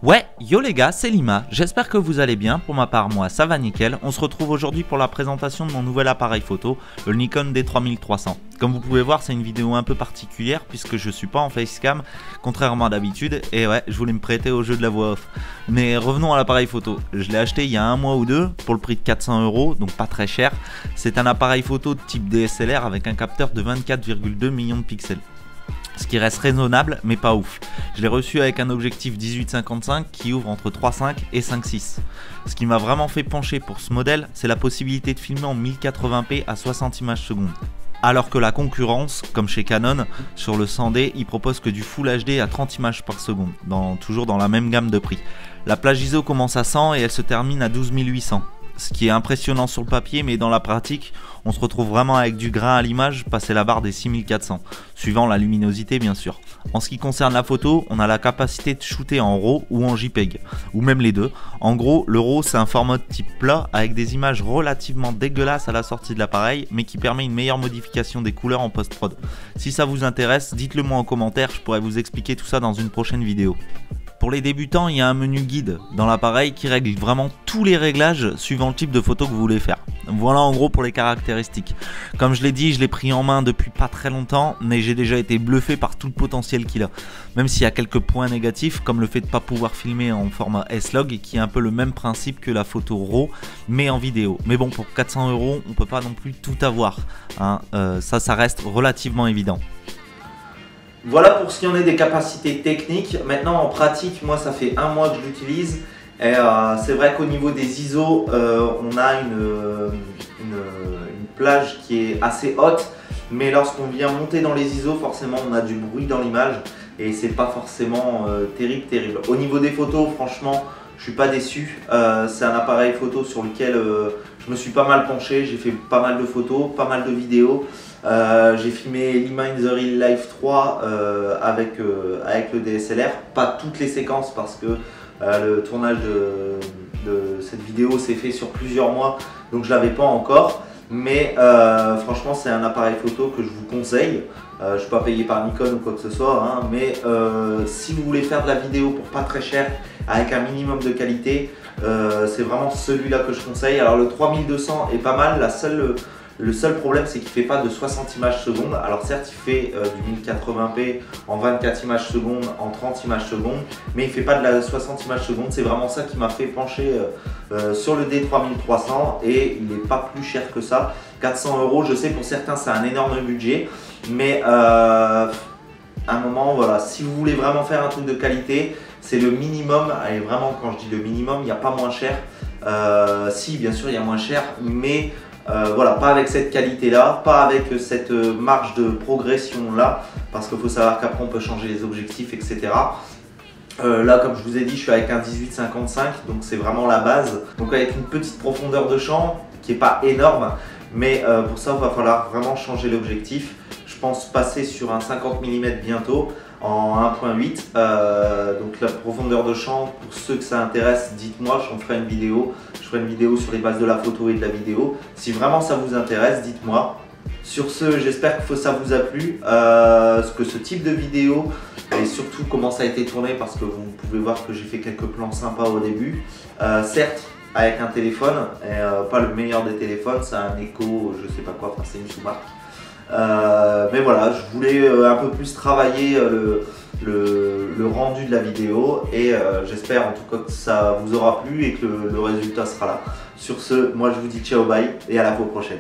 Ouais, yo les gars, c'est Lima, j'espère que vous allez bien, pour ma part moi ça va nickel. On se retrouve aujourd'hui pour la présentation de mon nouvel appareil photo, le Nikon D3300. Comme vous pouvez voir, c'est une vidéo un peu particulière puisque je suis pas en facecam, contrairement à d'habitude, et ouais, je voulais me prêter au jeu de la voix off. Mais revenons à l'appareil photo, je l'ai acheté il y a un mois ou deux, pour le prix de 400 €, donc pas très cher. C'est un appareil photo de type DSLR avec un capteur de 24,2 millions de pixels. Ce qui reste raisonnable mais pas ouf. Je l'ai reçu avec un objectif 18-55 qui ouvre entre 3.5 et 5.6. Ce qui m'a vraiment fait pencher pour ce modèle, c'est la possibilité de filmer en 1080p à 60 images secondes. Alors que la concurrence, comme chez Canon, sur le 100D, il propose que du Full HD à 30 images par seconde, toujours dans la même gamme de prix. La plage ISO commence à 100 et elle se termine à 12 800. Ce qui est impressionnant sur le papier, mais dans la pratique, on se retrouve vraiment avec du grain à l'image, passer la barre des 6400, suivant la luminosité bien sûr. En ce qui concerne la photo, on a la capacité de shooter en RAW ou en JPEG, ou même les deux. En gros, le RAW c'est un format de type plat avec des images relativement dégueulasses à la sortie de l'appareil, mais qui permet une meilleure modification des couleurs en post-prod. Si ça vous intéresse, dites-le moi en commentaire, je pourrais vous expliquer tout ça dans une prochaine vidéo. Pour les débutants, il y a un menu guide dans l'appareil qui règle vraiment tous les réglages suivant le type de photo que vous voulez faire. Voilà en gros pour les caractéristiques. Comme je l'ai dit, je l'ai pris en main depuis pas très longtemps, mais j'ai déjà été bluffé par tout le potentiel qu'il a. Même s'il y a quelques points négatifs, comme le fait de ne pas pouvoir filmer en format S-Log, qui est un peu le même principe que la photo RAW, mais en vidéo. Mais bon, pour 400 €, on peut pas non plus tout avoir, hein. Ça reste relativement évident. Voilà pour ce qui en est des capacités techniques. Maintenant en pratique, moi ça fait un mois que je l'utilise et c'est vrai qu'au niveau des ISO, on a une plage qui est assez haute, mais lorsqu'on vient monter dans les ISO, forcément on a du bruit dans l'image et c'est pas forcément terrible. Au niveau des photos, franchement, je suis pas déçu. C'est un appareil photo sur lequel je me suis pas mal penché, j'ai fait pas mal de photos, pas mal de vidéos. J'ai filmé Lima in the Real Life 3 avec le DSLR, pas toutes les séquences parce que le tournage de cette vidéo s'est fait sur plusieurs mois, donc je l'avais pas encore. Mais franchement c'est un appareil photo que je vous conseille. Je ne suis pas payé par Nikon ou quoi que ce soit, hein, mais si vous voulez faire de la vidéo pour pas très cher avec un minimum de qualité, c'est vraiment celui-là que je conseille. Alors le 3200 est pas mal, le seul problème c'est qu'il ne fait pas de 60 images secondes. Alors certes il fait du 1080p en 24 images secondes, en 30 images secondes, mais il ne fait pas de la 60 images secondes. C'est vraiment ça qui m'a fait pencher sur le D3300 et il n'est pas plus cher que ça. 400 €, je sais pour certains c'est un énorme budget, mais à un moment voilà, si vous voulez vraiment faire un truc de qualité, c'est le minimum. Et vraiment quand je dis le minimum, il n'y a pas moins cher. Si bien sûr il y a moins cher, mais voilà, pas avec cette qualité là, pas avec cette marge de progression là, parce qu'il faut savoir qu'après on peut changer les objectifs, etc. Là comme je vous ai dit, je suis avec un 18-55, donc c'est vraiment la base, donc avec une petite profondeur de champ qui n'est pas énorme, mais pour ça il va falloir vraiment changer l'objectif. Je pense passer sur un 50 mm bientôt en 1.8, donc la profondeur de champ, pour ceux que ça intéresse, dites-moi, j'en ferai une vidéo. Je ferai une vidéo sur les bases de la photo et de la vidéo. Si vraiment ça vous intéresse, dites-moi. Sur ce, j'espère que ça vous a plu, que ce type de vidéo, et surtout comment ça a été tourné, parce que vous pouvez voir que j'ai fait quelques plans sympas au début. Certes, avec un téléphone, et pas le meilleur des téléphones, c'est un Echo, je sais pas quoi, enfin c'est une sous-marque. Mais voilà, je voulais un peu plus travailler le rendu de la vidéo et j'espère en tout cas que ça vous aura plu et que le résultat sera là. Sur ce, moi je vous dis ciao bye et à la fois prochaine.